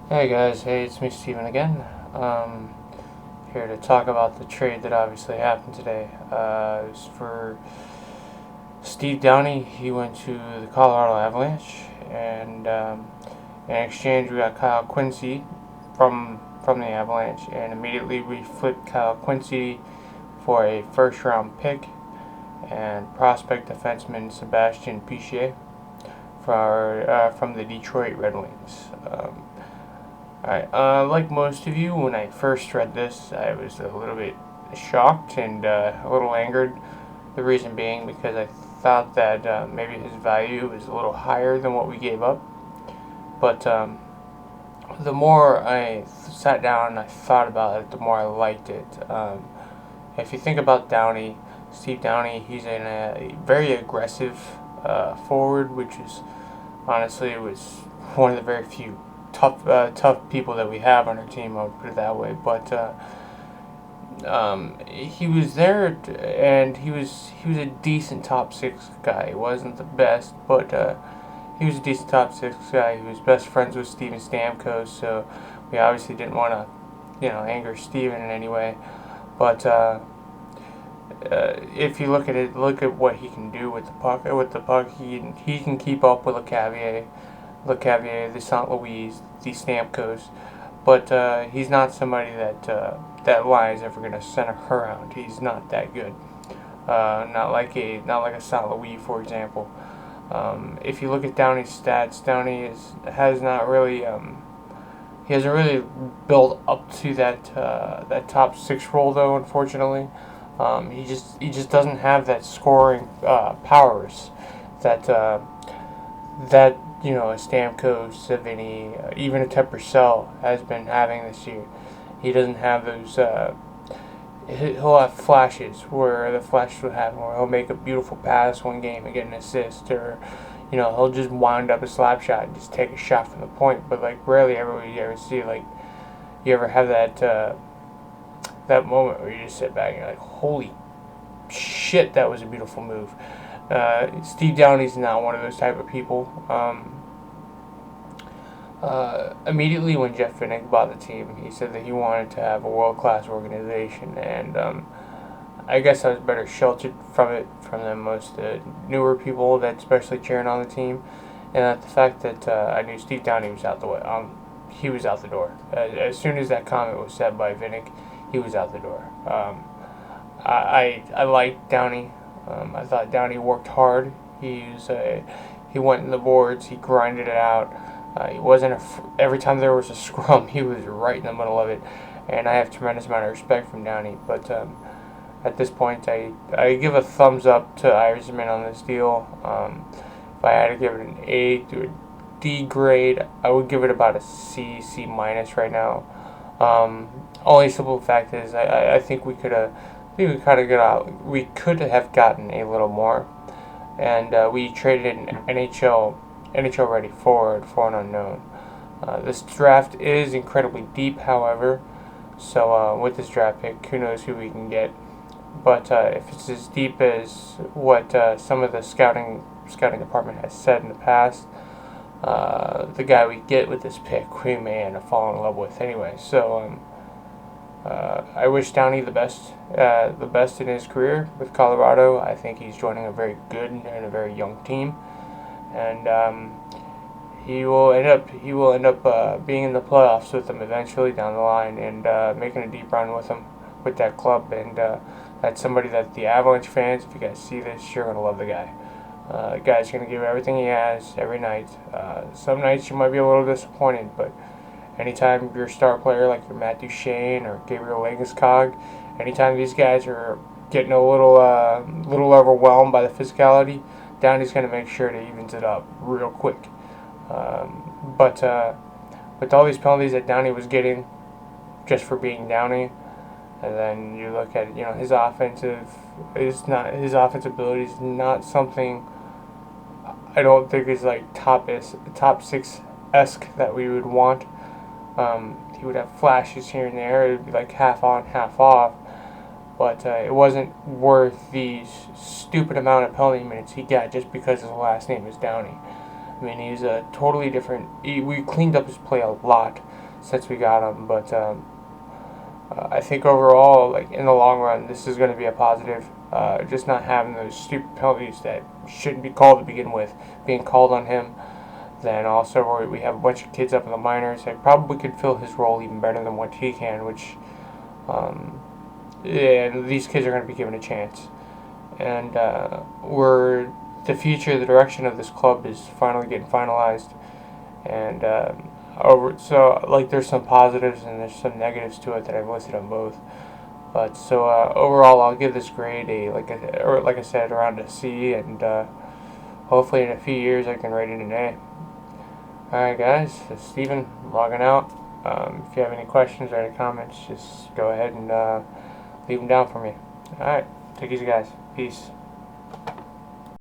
Hey guys, hey, it's me Steven again. Um, Here to talk about the trade that obviously happened today. It was for Steve Downie. He went to the Colorado Avalanche, and in exchange we got Kyle Quincy from the Avalanche, and immediately we flipped Kyle Quincy for a first round pick and prospect defenseman Sebastian Pichier from the Detroit Red Wings. Alright, like most of you, when I first read this, I was a little bit shocked and a little angered. The reason being because I thought that maybe his value was a little higher than what we gave up. But the more I sat down and I thought about it, the more I liked it. If you think about Downie, Steve Downie, he's in a very aggressive forward, which is honestly was one of the very few tough people that we have on our team. I would put it that way. But he was there, and he was a decent top six guy. He wasn't the best, but he was a decent top six guy. He was best friends with Steven Stamkos, so we obviously didn't want to, anger Steven in any way. But if you look at it, look at what he can do with the puck. He can keep up with Le Cavier, the St. Louis, the Stamkos, but he's not somebody that line is ever going to center around. He's not that good. Not like a St. Louis, for example. If you look at Downey's stats, Downey has not really he hasn't really built up to that top six role though. Unfortunately, he just doesn't have that scoring powers that that a Stamkos, Savini, even a Purcell has been having this year. He doesn't have those. He'll have flashes where the flash will happen, where he'll make a beautiful pass one game and get an assist, or he'll just wind up a slap shot and just take a shot from the point. But like rarely ever you ever see like you ever have that moment where you just sit back and you're like, holy shit, that was a beautiful move. Steve Downey's not one of those type of people. Immediately when Jeff Finnick bought the team, he said that he wanted to have a world-class organization, and I guess I was better sheltered from than most newer people that especially cheering on the team, and that the fact that I knew Steve Downey was out the way. He was out the door as soon as that comment was said by Vinnick. He was out the door. I liked Downey. I thought Downey worked hard. He went in the boards. He grinded it out. He wasn't every time there was a scrum, he was right in the middle of it, and I have a tremendous amount of respect from Downie. But at this point, I give a thumbs up to Irisman on this deal. If I had to give it an A to a D grade, I would give it about a C minus right now. Only simple fact is, I think we could have. I think we kind of got out. We could have gotten a little more, and we traded an NHL ready forward for an unknown. This draft is incredibly deep, however, so with this draft pick, who knows who we can get. But if it's as deep as what some of the scouting department has said in the past, the guy we get with this pick, we may end up falling in love with anyway. So I wish Downey the best in his career with Colorado. I think he's joining a very good and a very young team, and he will end up being in the playoffs with them eventually down the line, and making a deep run with that club. And that's somebody that the Avalanche fans, if you guys see this, you're gonna love the guy. The guy's gonna give everything he has every night. Some nights you might be a little disappointed, but anytime you're a star player like your Matt Duchene or Gabriel Landeskog, anytime these guys are getting a little overwhelmed by the physicality, Downey's going to make sure to evens it up real quick. But with all these penalties that Downey was getting just for being Downey, and then you look at his offensive ability is not something I don't think is like top six esque that we would want. He would have flashes here and there. It would be like half on, half off. But it wasn't worth the stupid amount of penalty minutes he got just because his last name is Downie. I mean, he's a totally different. We cleaned up his play a lot since we got him, but I think overall, like in the long run, this is going to be a positive. Just not having those stupid penalties that shouldn't be called to begin with being called on him. Then also we have a bunch of kids up in the minors that probably could fill his role even better than what he can, which yeah, these kids are going to be given a chance. And we're the future, the direction of this club is finally getting finalized. And so like there's some positives and there's some negatives to it that I've listed on both. But so overall, I'll give this grade like I said, around a C, and hopefully in a few years I can rate it an A. Alright guys, this is Steven logging out. If you have any questions or any comments, just go ahead and leave them down for me. Alright, take it easy guys. Peace.